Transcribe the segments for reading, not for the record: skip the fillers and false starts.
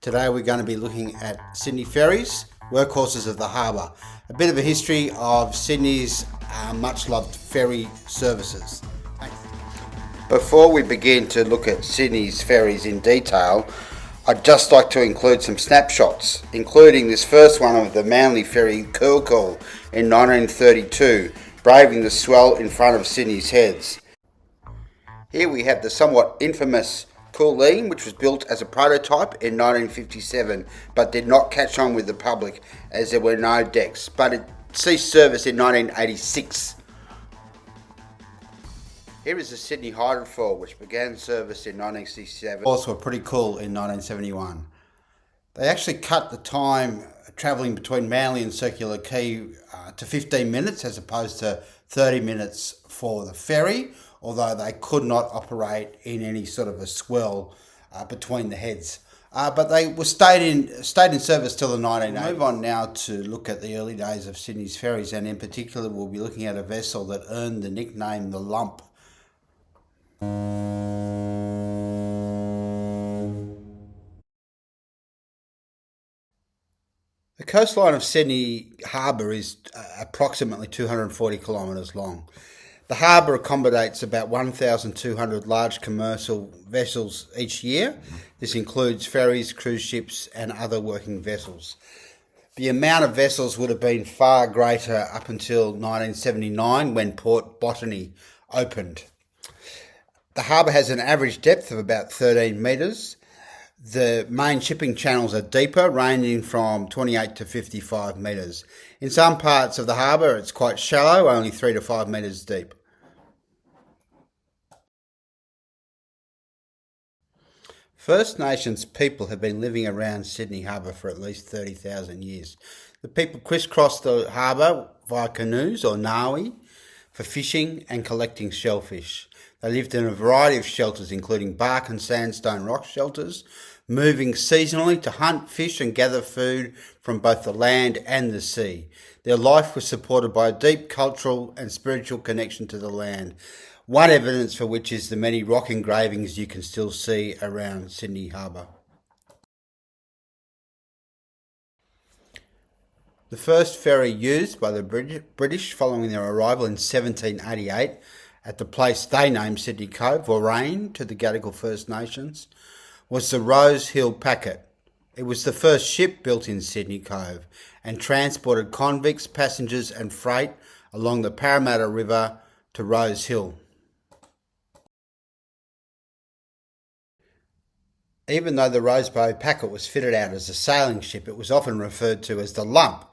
Today we're going to be looking at Sydney Ferries, workhorses of the harbour. A bit of a history of Sydney's much loved ferry services. Thanks. Before we begin to look at Sydney's ferries in detail, I'd just like to include some snapshots, including this first one of the Manly Ferry curl call in 1932, braving the swell in front of Sydney's heads. Here we have the somewhat infamous Coolleen, which was built as a prototype in 1957 but did not catch on with the public as there were no decks, but it ceased service in 1986. Here is the Sydney Hydrofoil, which began service in 1967. Also pretty cool in 1971. They actually cut the time travelling between Manly and Circular Quay to 15 minutes as opposed to 30 minutes for the ferry, although they could not operate in any sort of a swell between the heads. But they stayed in service till the 1980s. We'll move on now to look at the early days of Sydney's ferries, and in particular we'll be looking at a vessel that earned the nickname the Lump. The coastline of Sydney Harbour is approximately 240 kilometres long. The harbour accommodates about 1,200 large commercial vessels each year. This includes ferries, cruise ships and other working vessels. The amount of vessels would have been far greater up until 1979 when Port Botany opened. The harbour has an average depth of about 13 metres. The main shipping channels are deeper, ranging from 28 to 55 metres. In some parts of the harbour it's quite shallow, only 3 to 5 metres deep. First Nations people have been living around Sydney Harbour for at least 30,000 years. The people crisscrossed the harbour via canoes or ngawi for fishing and collecting shellfish. They lived in a variety of shelters, including bark and sandstone rock shelters, moving seasonally to hunt, fish and gather food from both the land and the sea. Their life was supported by a deep cultural and spiritual connection to the land. One evidence for which is the many rock engravings you can still see around Sydney Harbour. The first ferry used by the British following their arrival in 1788 at the place they named Sydney Cove, Warrane, to the Gadigal First Nations, was the Rose Hill Packet. It was the first ship built in Sydney Cove and transported convicts, passengers and freight along the Parramatta River to Rose Hill. Even though the Rosebow Packet was fitted out as a sailing ship, it was often referred to as the Lump,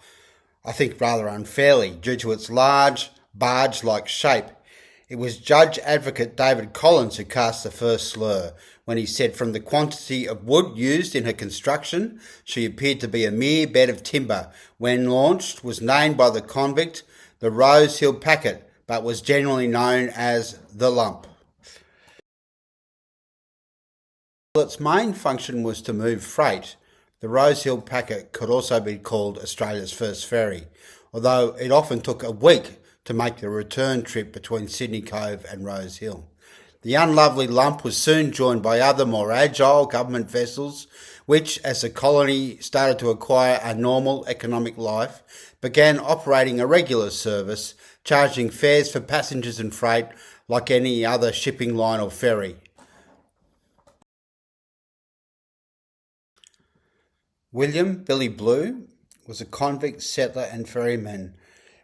I think rather unfairly, due to its large, barge-like shape. It was Judge Advocate David Collins who cast the first slur when he said from the quantity of wood used in her construction, she appeared to be a mere bed of timber. When launched, was named by the convict the Rose Hill Packet, but was generally known as the Lump. Its main function was to move freight. The Rose Hill Packet could also be called Australia's first ferry, although it often took a week to make the return trip between Sydney Cove and Rose Hill. The unlovely Lump was soon joined by other more agile government vessels, which, as the colony started to acquire a normal economic life, began operating a regular service, charging fares for passengers and freight like any other shipping line or ferry. William Billy Blue was a convict, settler and ferryman.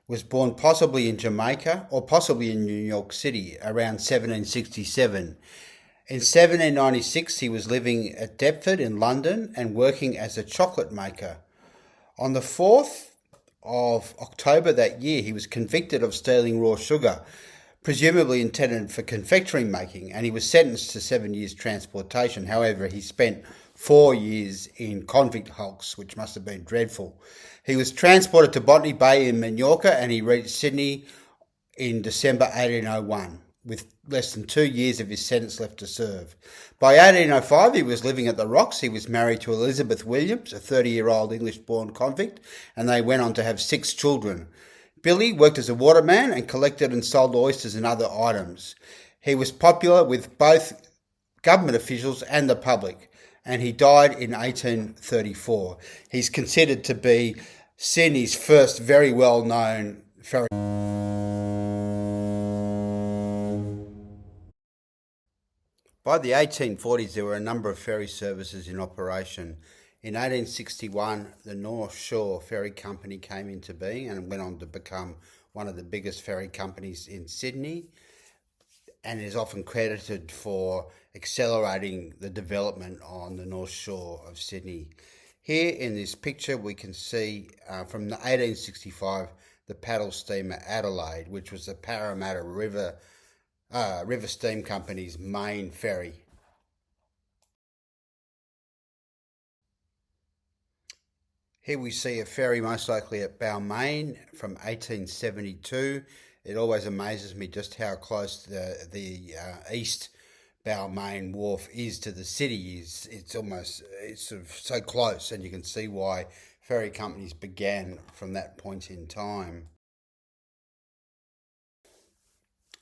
Was born possibly in Jamaica or possibly in New York City around 1767. In 1796 he was living at Deptford in London and working as a chocolate maker. On the 4th of October that year he was convicted of stealing raw sugar, presumably intended for confectionery making, and he was sentenced to 7 years transportation. However, he spent 4 years in convict hulks, which must have been dreadful. He was transported to Botany Bay in Minorca and he reached Sydney in December 1801, with less than 2 years of his sentence left to serve. By 1805 he was living at the Rocks. He was married to Elizabeth Williams, a 30-year-old English-born convict, and they went on to have 6 children. Billy worked as a waterman and collected and sold oysters and other items. He was popular with both government officials and the public. and he died in 1834. He's considered to be Sydney's first very well-known ferry. By the 1840s, there were a number of ferry services in operation. In 1861, the North Shore Ferry Company came into being and went on to become one of the biggest ferry companies in Sydney, and is often credited for accelerating the development on the North Shore of Sydney. Here in this picture, we can see from the 1865 the paddle steamer Adelaide, which was the Parramatta River Steam Company's main ferry. Here we see a ferry most likely at Balmain from 1872. It always amazes me just how close the East Balmain wharf is to the city. It's sort of so close, and you can see why ferry companies began from that point in time.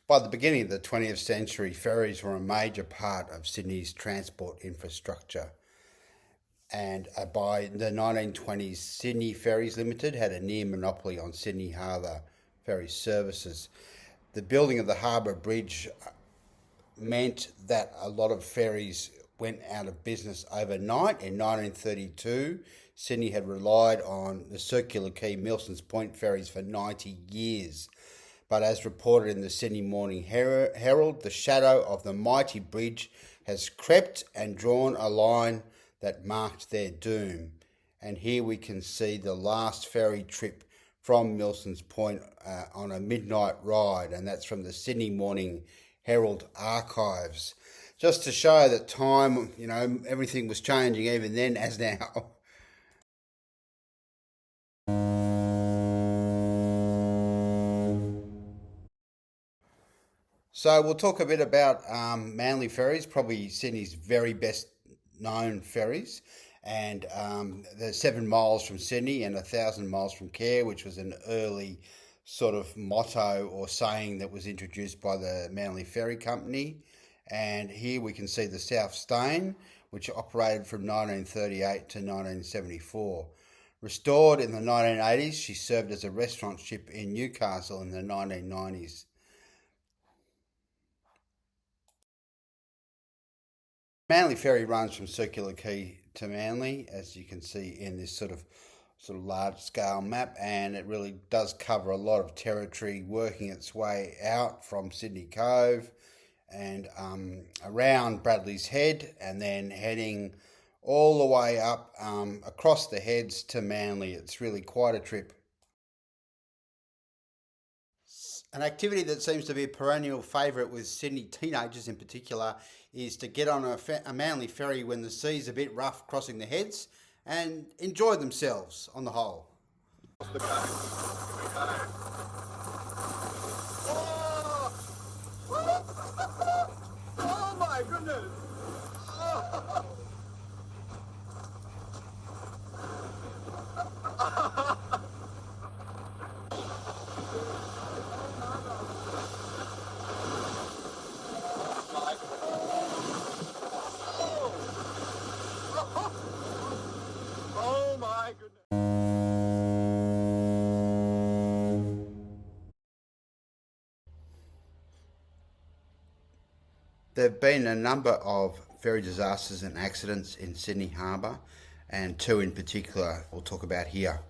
By the beginning of the 20th century, ferries were a major part of Sydney's transport infrastructure. And by the 1920s, Sydney Ferries Limited had a near monopoly on Sydney Harbour ferry services. The building of the Harbour Bridge meant that a lot of ferries went out of business overnight. In 1932, Sydney had relied on the Circular Quay Milsons Point ferries for 90 years. But as reported in the Sydney Morning Herald, the shadow of the mighty bridge has crept and drawn a line that marked their doom. And here we can see the last ferry trip from Milsons Point on a midnight ride, and that's from the Sydney Morning Herald archives. Just to show that time, everything was changing even then as now. So we'll talk a bit about Manly Ferries, probably Sydney's very best known ferries, and they're 7 miles from Sydney and 1,000 miles from Care, which was an early sort of motto or saying that was introduced by the Manly Ferry Company. And here we can see the South Stane, which operated from 1938 to 1974. Restored in the 1980s, she served as a restaurant ship in Newcastle in the 1990s. Manly Ferry runs from Circular Quay to Manly, as you can see in this sort of large scale map, and it really does cover a lot of territory, working its way out from Sydney Cove and around Bradley's Head, and then heading all the way up across the heads to Manly. It's really quite a trip. An activity that seems to be a perennial favourite with Sydney teenagers in particular is to get on a Manly ferry when the sea's a bit rough crossing the heads and enjoy themselves on the whole. Oh my goodness! Oh my goodness! There have been a number of ferry disasters and accidents in Sydney Harbour, and 2 in particular we'll talk about here.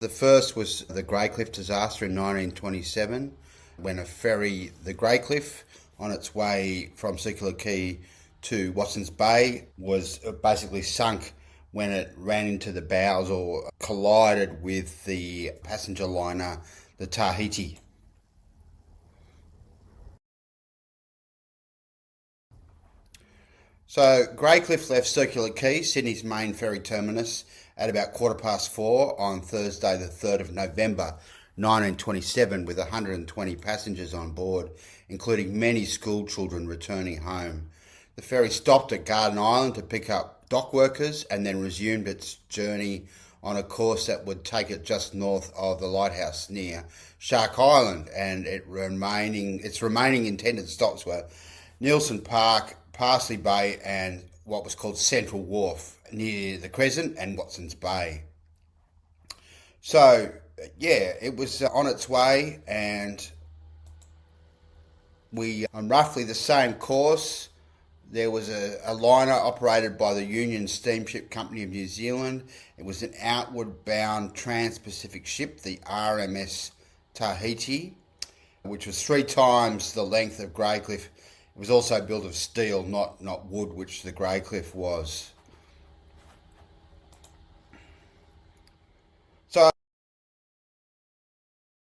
The first was the Greycliffe disaster in 1927, when a ferry, the Greycliffe, on its way from Circular Quay to Watson's Bay, was basically sunk when it ran into the bows or collided with the passenger liner, the Tahiti. So Greycliffe left Circular Quay, Sydney's main ferry terminus, at about 4:15 on Thursday the 3rd of November 1927 with 120 passengers on board, including many school children returning home. The ferry stopped at Garden Island to pick up dock workers and then resumed its journey on a course that would take it just north of the lighthouse near Shark Island, and its remaining intended stops were Nielsen Park, Parsley Bay, and what was called Central Wharf near the Crescent and Watson's Bay. So, yeah, it was on its way, and we on roughly the same course. There was a liner operated by the Union Steamship Company of New Zealand. It was an outward bound trans-Pacific ship, the RMS Tahiti, which was 3 times the length of Greycliffe. It was also built of steel, not wood, which the Greycliffe was. So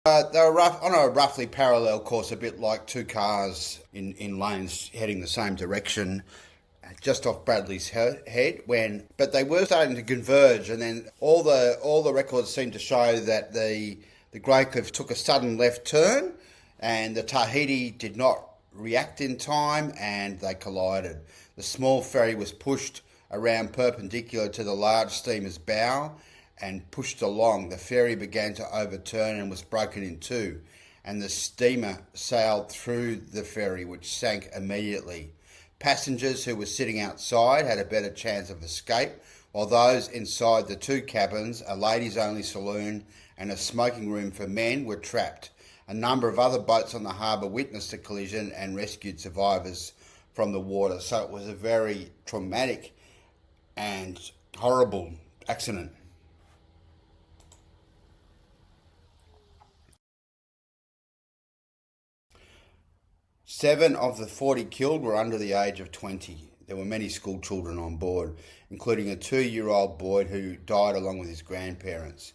they were on a roughly parallel course, a bit like 2 cars in lanes heading the same direction, just off Bradley's Head. But they were starting to converge, and then all the records seemed to show that the Greycliffe took a sudden left turn, and the Tahiti did not react in time, and they collided. The small ferry was pushed around perpendicular to the large steamer's bow and pushed along. The ferry began to overturn and was broken in two, and the steamer sailed through the ferry, which sank immediately. Passengers who were sitting outside had a better chance of escape, while those inside the 2 cabins, a ladies-only saloon and a smoking room for men, were trapped. A number of other boats on the harbour witnessed the collision and rescued survivors from the water. So it was a very traumatic and horrible accident. Seven of the 40 killed were under the age of 20. There were many school children on board, including a 2-year-old boy who died along with his grandparents.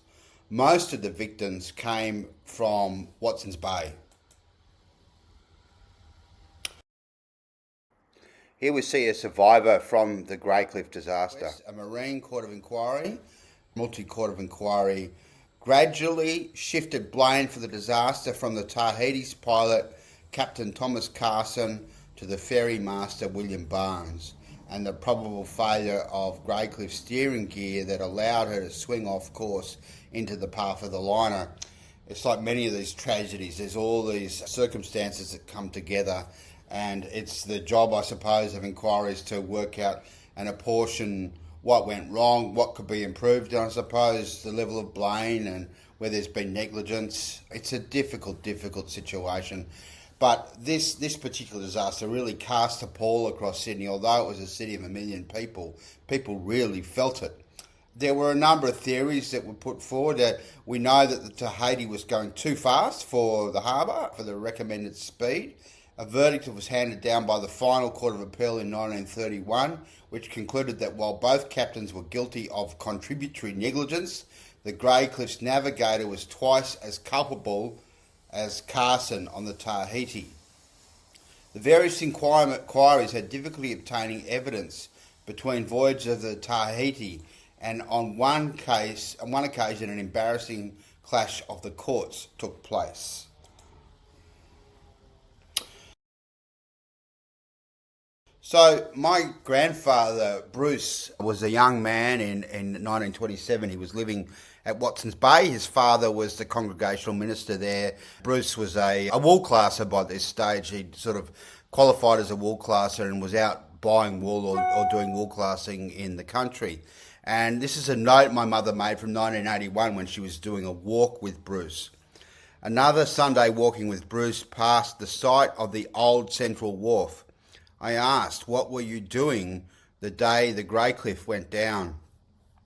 Most of the victims came from Watson's Bay. Here we see a survivor from the Greycliffe disaster. A Marine Court of Inquiry, multi-court of inquiry, gradually shifted blame for the disaster from the Tahiti's pilot, Captain Thomas Carson, to the ferry master, William Barnes, and the probable failure of Greycliffe's steering gear that allowed her to swing off course into the path of the liner. It's like many of these tragedies, there's all these circumstances that come together, and it's the job, I suppose, of inquiries to work out and apportion what went wrong, what could be improved, and I suppose the level of blame and where there's been negligence. It's a difficult situation. But this particular disaster really cast a pall across Sydney. Although it was a city of 1 million people, people really felt it. There were a number of theories that were put forward. We know that the Tahiti was going too fast for the harbour, for the recommended speed. A verdict was handed down by the final Court of Appeal in 1931, which concluded that while both captains were guilty of contributory negligence, the Greycliffe's navigator was twice as culpable as Carson on the Tahiti. The various inquiries had difficulty obtaining evidence between voyages of the Tahiti, and on one occasion an embarrassing clash of the courts took place. So my grandfather, Bruce, was a young man in 1927. He was living at Watson's Bay. His father was the congregational minister there. Bruce was a wool classer by this stage. He'd sort of qualified as a wool classer and was out buying wool or doing wool classing in the country. And this is a note my mother made from 1981 when she was doing a walk with Bruce. Another Sunday walking with Bruce past the site of the old Central Wharf. I asked, "What were you doing the day the Greycliffe went down?"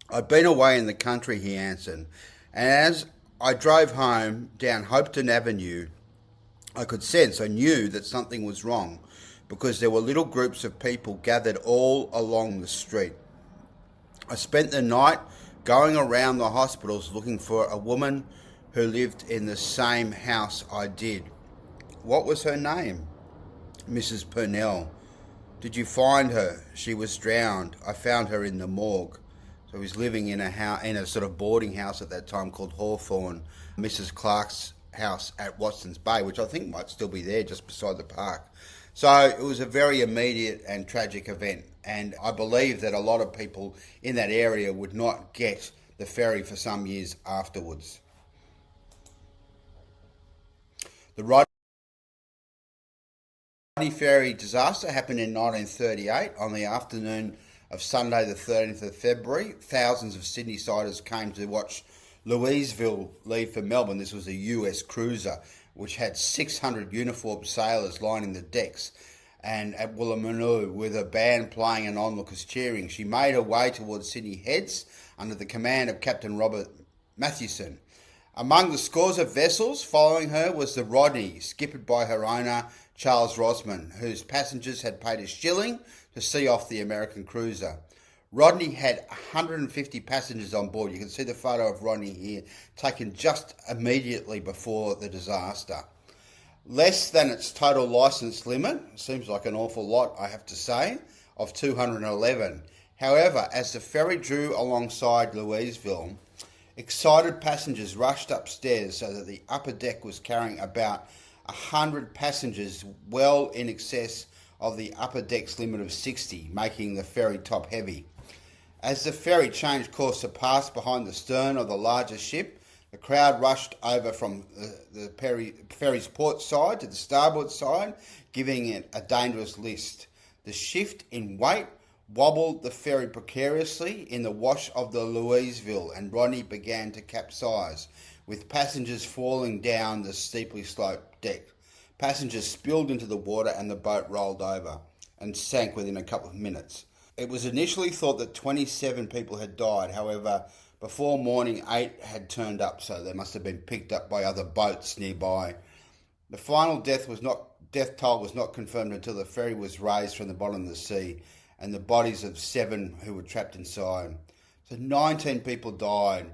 "I'd been away in the country," he answered, "and as I drove home down Hopeton Avenue, I knew that something was wrong, because there were little groups of people gathered all along the street. I spent the night going around the hospitals looking for a woman who lived in the same house I did." "What was her name?" "Mrs. Purnell." "Did you find her?" "She was drowned. I found her in the morgue." So he was living in a sort of boarding house at that time called Hawthorne, Mrs. Clark's house at Watson's Bay, which I think might still be there just beside the park. So it was a very immediate and tragic event, and I believe that a lot of people in that area would not get the ferry for some years afterwards. The Rodney Ferry disaster happened in 1938 on the afternoon of Sunday the 13th of February. Thousands of Sydney-siders came to watch Louisville leave for Melbourne. This was a US cruiser which had 600 uniformed sailors lining the decks, and at Woolloomooloo, with a band playing and onlookers cheering, she made her way towards Sydney Heads under the command of Captain Robert Mathewson. Among the scores of vessels following her was the Rodney, skippered by her owner, Charles Rosman, whose passengers had paid a shilling to see off the American cruiser. Rodney had 150 passengers on board. You can see the photo of Rodney here, taken just immediately before the disaster. Less than its total licence limit, seems like an awful lot, I have to say, of 211. However, as the ferry drew alongside Louisville, excited passengers rushed upstairs so that the upper deck was carrying about 100 passengers, well in excess of the upper deck's limit of 60, making the ferry top heavy. As the ferry changed course to pass behind the stern of the larger ship, the crowd rushed over from the ferry's port side to the starboard side, giving it a dangerous list. The shift in weight wobbled the ferry precariously in the wash of the Louisville, and Rodney began to capsize, with passengers falling down the steeply sloped deck. Passengers spilled into the water and the boat rolled over and sank within a couple of minutes. It was initially thought that 27 people had died. However, before morning, 8 had turned up, so they must have been picked up by other boats nearby. The final death toll was not confirmed until the ferry was raised from the bottom of the sea and the bodies of 7 who were trapped inside. So 19 people died,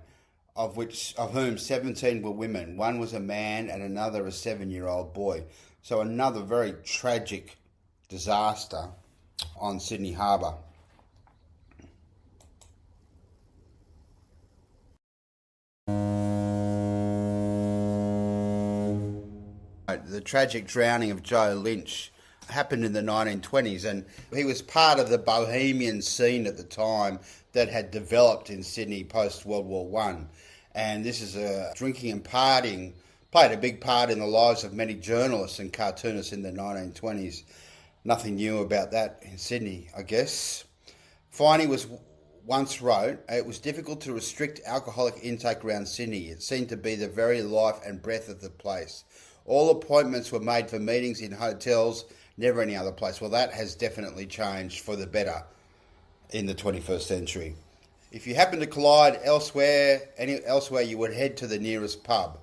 of whom 17 were women. 1 was a man and another a 7-year-old boy. So another very tragic disaster on Sydney Harbour. The tragic drowning of Joe Lynch happened in the 1920s, and he was part of the bohemian scene at the time that had developed in Sydney post World War One. And this is drinking and partying played a big part in the lives of many journalists and cartoonists in the 1920s. Nothing new about that in Sydney, I guess. Finey once wrote, "It was difficult to restrict alcoholic intake around Sydney. It seemed to be the very life and breath of the place. All appointments were made for meetings in hotels, never any other place." Well, that has definitely changed for the better in the 21st century. If you happen to collide elsewhere, you would head to the nearest pub.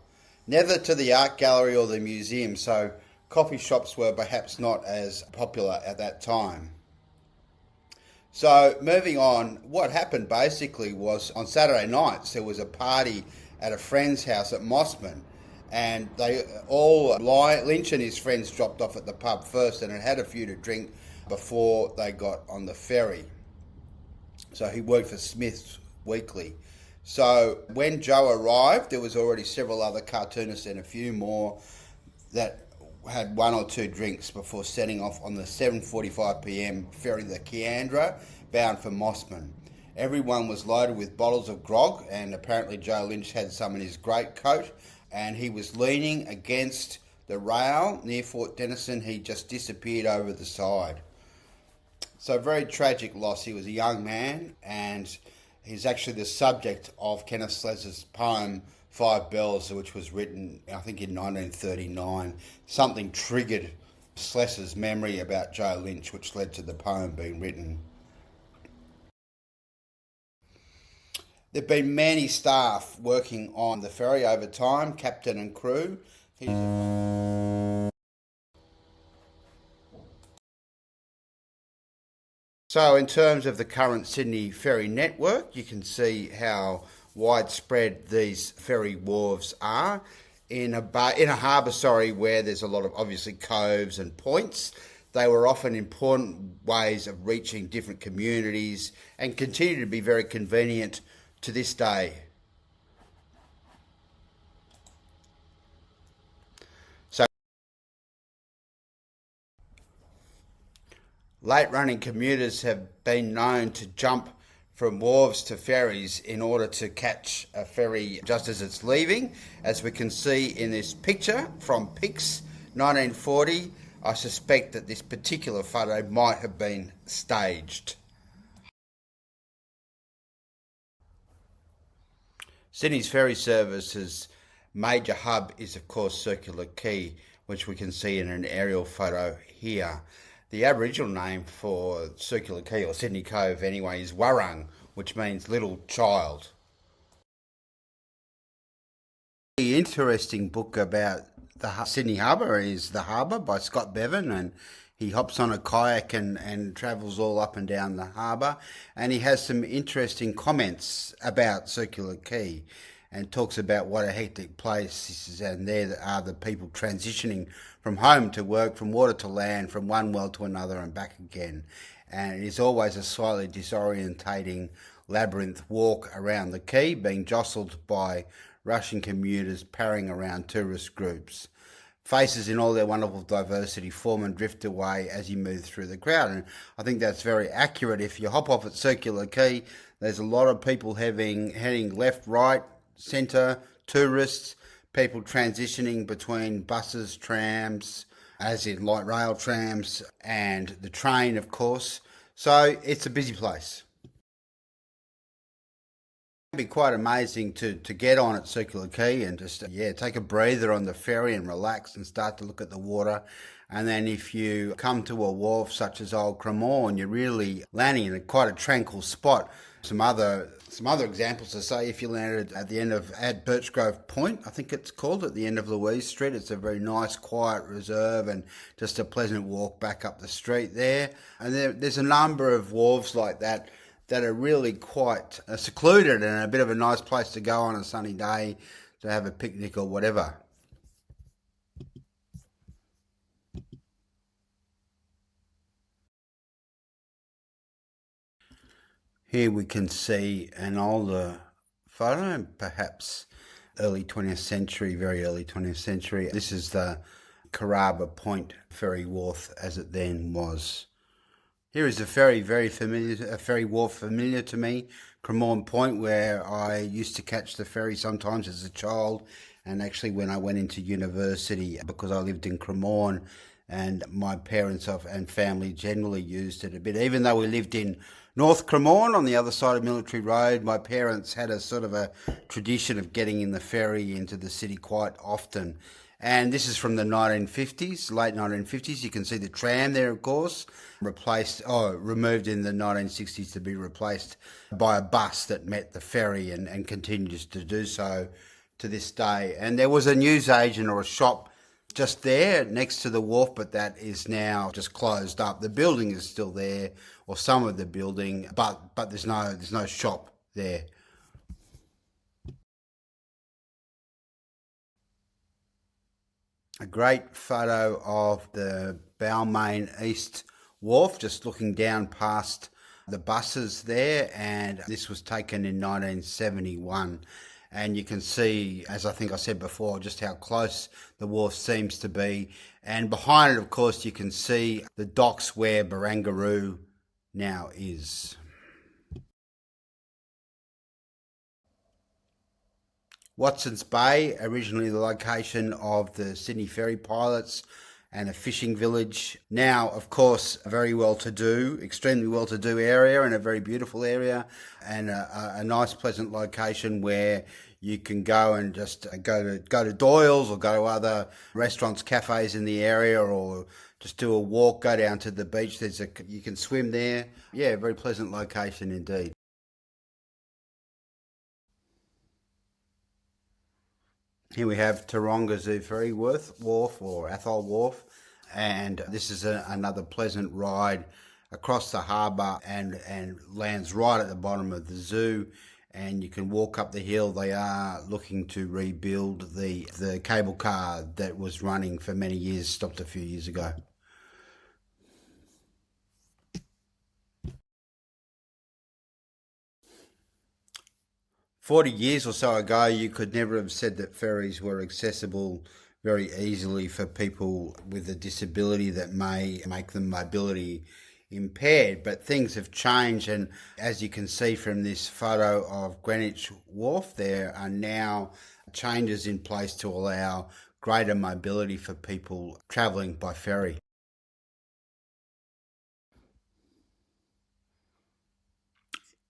Never to the art gallery or the museum, so coffee shops were perhaps not as popular at that time. So moving on, what happened basically was on Saturday nights there was a party at a friend's house at Mossman, and Lynch and his friends dropped off at the pub first and had a few to drink before they got on the ferry. So he worked for Smith's Weekly. So when Joe arrived, there was already several other cartoonists and a few more that had 1 or 2 drinks before setting off on the 7:45 p.m. ferry, the Keandra, bound for Mossman. Everyone was loaded with bottles of grog, and apparently Joe Lynch had some in his greatcoat, and he was leaning against the rail near Fort Denison. He just disappeared over the side. So very tragic loss. He was a young man, and he's actually the subject of Kenneth Slessor's poem Five Bells, which was written, I think, in 1939. Something triggered Slessor's memory about Joe Lynch, which led to the poem being written. There have been many staff working on the ferry over time, captain and crew. So in terms of the current Sydney ferry network, you can see how widespread these ferry wharves are. In a harbour, where there's a lot of obviously coves and points, they were often important ways of reaching different communities and continue to be very convenient to this day. So late running commuters have been known to jump from wharves to ferries in order to catch a ferry just as it's leaving. As we can see in this picture from Pics 1940, I suspect that this particular photo might have been staged. Sydney's ferry service's major hub is of course Circular Quay, which we can see in an aerial photo here. The Aboriginal name for Circular Quay, or Sydney Cove anyway, is Warrung, which means little child. The interesting book about the Sydney Harbour is The Harbour by Scott Bevan, and he hops on a kayak and travels all up and down the harbour, and he has some interesting comments about Circular Quay and talks about what a hectic place this is, and there are the people transitioning from home to work, from water to land, from one well to another and back again. And it is always a slightly disorientating labyrinth walk around the quay, being jostled by rushing commuters parrying around tourist groups. Faces in all their wonderful diversity form and drift away as you move through the crowd. And I think that's very accurate. If you hop off at Circular Quay, there's a lot of people heading left, right, centre, tourists, people transitioning between buses, trams, as in light rail trams, and the train, of course. So it's a busy place. It'd be quite amazing to get on at Circular Quay and just take a breather on the ferry and relax and start to look at the water. And then if you come to a wharf such as Old Cremorne, you're really landing in quite a tranquil spot. Some other examples to say, if you landed at the end at Birchgrove Point, I think it's called, at the end of Louise Street, it's a very nice quiet reserve and just a pleasant walk back up the street there. And there's a number of wharves like that are really quite secluded and a bit of a nice place to go on a sunny day to have a picnic or whatever. Here we can see an older photo, perhaps early 20th century, very early 20th century. This is the Harbour Point ferry wharf as it then was. Here is a ferry wharf familiar to me, Cremorne Point, where I used to catch the ferry sometimes as a child, and actually when I went into university, because I lived in Cremorne, and my parents and family generally used it a bit. Even though we lived in North Cremorne on the other side of Military Road, my parents had a sort of a tradition of getting in the ferry into the city quite often. And this is from the 1950s, late 1950s. You can see the tram there, of course, removed in the 1960s to be replaced by a bus that met the ferry and continues to do so to this day. And there was a newsagent or a shop just there next to the wharf, but that is now just closed up. The building is still there, or some of the building, but there's no shop there. A great photo of the Balmain East Wharf, just looking down past the buses there, and this was taken in 1971. And you can see, as I think I said before, just how close the wharf seems to be. And behind it, of course, you can see the docks where Barangaroo now is. Watson's Bay, originally the location of the Sydney Ferry pilots and a fishing village. Now, of course, a very well-to-do, extremely well-to-do area and a very beautiful area, and a nice, pleasant location where you can go and just go to Doyle's or go to other restaurants, cafes in the area, or just do a walk, go down to the beach. You can swim there. Yeah, very pleasant location indeed. Here we have Taronga Zoo Ferry Wharf, or Athol Wharf, and this is another pleasant ride across the harbour and lands right at the bottom of the zoo, and you can walk up the hill. They are looking to rebuild the cable car that was running for many years, stopped a few years ago. "40 years or so ago, you could never have said that ferries were accessible very easily for people with a disability that may make them mobility impaired, but things have changed, and as you can see from this photo of Greenwich Wharf, there are now changes in place to allow greater mobility for people travelling by ferry.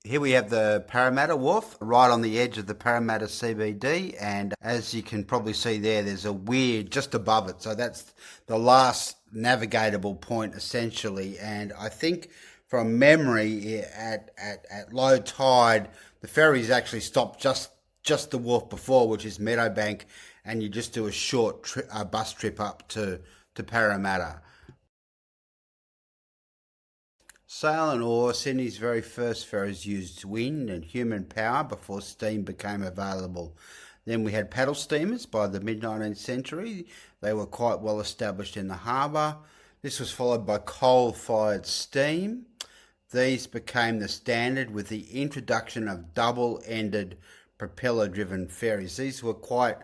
Here we have the Parramatta Wharf, right on the edge of the Parramatta CBD, and as you can probably see there, there's a weir just above it, so that's the last navigatable point essentially. And I think from memory, at low tide, the ferries actually stop just the wharf before, which is Meadowbank, and you just do a short bus trip up to Parramatta. Sail and oar, Sydney's very first ferries used wind and human power before steam became available. Then we had paddle steamers by the mid-19th century. They were quite well established in the harbour. This was followed by coal-fired steam. These became the standard with the introduction of double-ended propeller-driven ferries. These were quite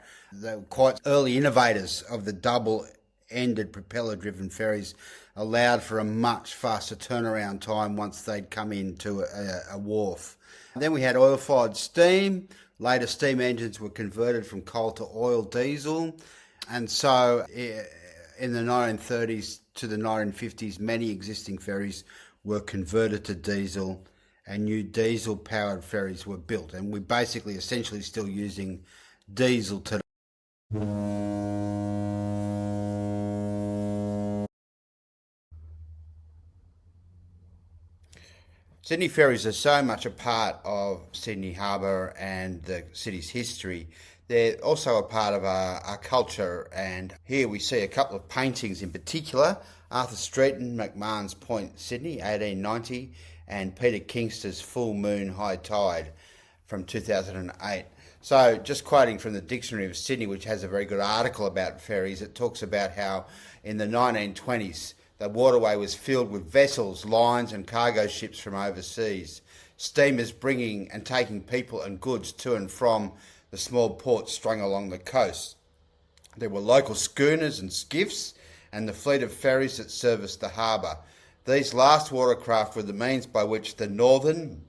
early innovators of the double-ended propeller-driven ferries, allowed for a much faster turnaround time once they'd come into a wharf. Then we had oil-fired steam. Later steam engines were converted from coal to oil diesel. And so in the 1930s to the 1950s, many existing ferries were converted to diesel, and new diesel-powered ferries were built. And we're basically essentially still using diesel today. Sydney ferries are so much a part of Sydney Harbour and the city's history. They're also a part of our culture, and here we see a couple of paintings in particular: Arthur Streeton, McMahon's Point, Sydney, 1890, and Peter Kingster's Full Moon High Tide from 2008. So just quoting from the Dictionary of Sydney, which has a very good article about ferries, it talks about how in the 1920s the waterway was filled with vessels, lines and cargo ships from overseas, steamers bringing and taking people and goods to and from the small ports strung along the coast. There were local schooners and skiffs and the fleet of ferries that serviced the harbour. These last watercraft were the means by which the northern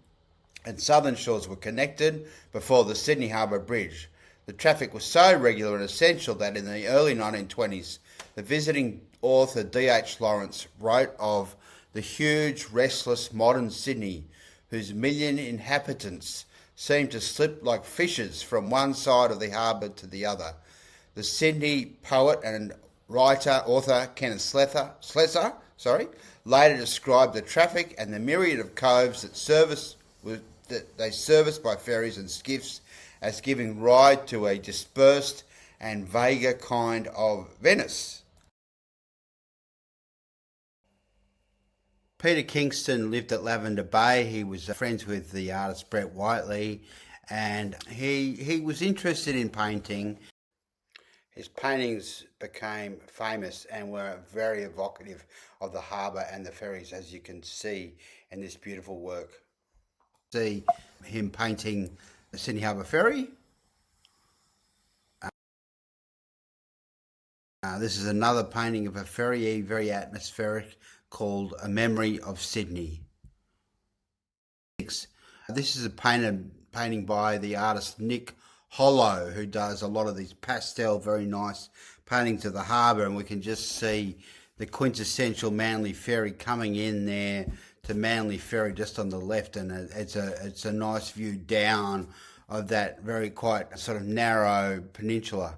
and southern shores were connected before the Sydney Harbour Bridge. The traffic was so regular and essential that in the early 1920s, the visiting author D.H. Lawrence wrote of the huge, restless modern Sydney, whose million inhabitants seemed to slip like fishes from one side of the harbour to the other. The Sydney poet and author Kenneth Slessor later described the traffic and the myriad of coves that they serviced by ferries and skiffs as giving ride to a dispersed and vaguer kind of Venice. Peter Kingston lived at Lavender Bay. He was friends with the artist Brett Whiteley, and he was interested in painting. His paintings became famous and were very evocative of the harbour and the ferries, as you can see in this beautiful work. See him painting the Sydney Harbour Ferry. This is another painting of a ferry, very atmospheric, called A Memory of Sydney. This is a painting by the artist Nick Hollow, who does a lot of these pastel, very nice paintings of the harbour, and we can just see the quintessential Manly Ferry coming in there to Manly Ferry just on the left, and it's a nice view down of that very quite sort of narrow peninsula.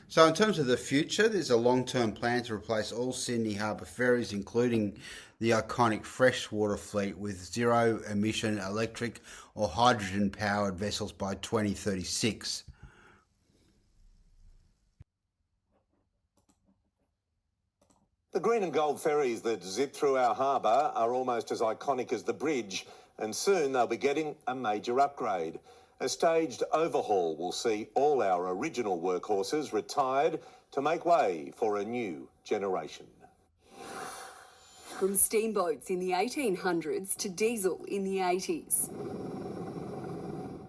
So in terms of the future, there's a long-term plan to replace all Sydney Harbour ferries, including the iconic freshwater fleet, with zero-emission electric or hydrogen-powered vessels by 2036. The green and gold ferries that zip through our harbour are almost as iconic as the bridge, and soon they'll be getting a major upgrade. A staged overhaul will see all our original workhorses retired to make way for a new generation. From steamboats in the 1800s to diesel in the 80s.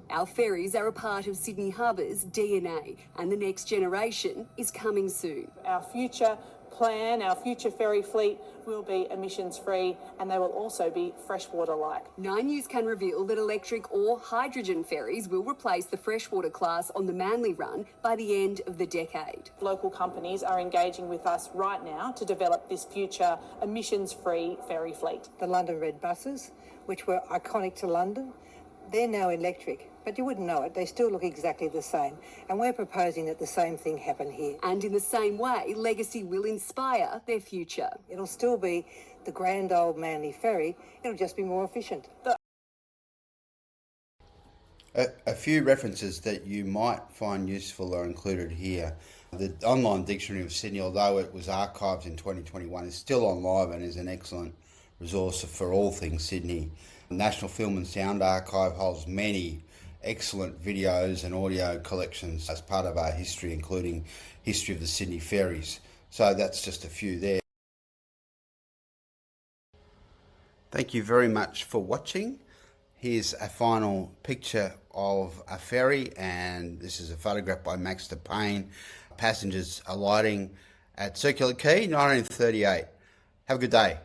Our ferries are a part of Sydney Harbour's DNA, and the next generation is coming soon. Our future plan, our future ferry fleet will be emissions-free and they will also be freshwater-like. 9 News can reveal that electric or hydrogen ferries will replace the freshwater class on the Manly run by the end of the decade. Local companies are engaging with us right now to develop this future emissions-free ferry fleet. The London Red buses, which were iconic to London, they're now electric, but you wouldn't know it. They still look exactly the same. And we're proposing that the same thing happen here. And in the same way, Legacy will inspire their future. It'll still be the grand old Manly Ferry. It'll just be more efficient. A few references that you might find useful are included here. The online dictionary of Sydney, although it was archived in 2021, is still on live and is an excellent resource for all things Sydney. The National Film and Sound Archive holds many excellent videos and audio collections as part of our history, including history of the Sydney ferries. So that's just a few there. Thank you very much for watching. Here's a final picture of a ferry, and this is a photograph by Max de Payne. Passengers alighting at Circular Quay, 1938. Have a good day.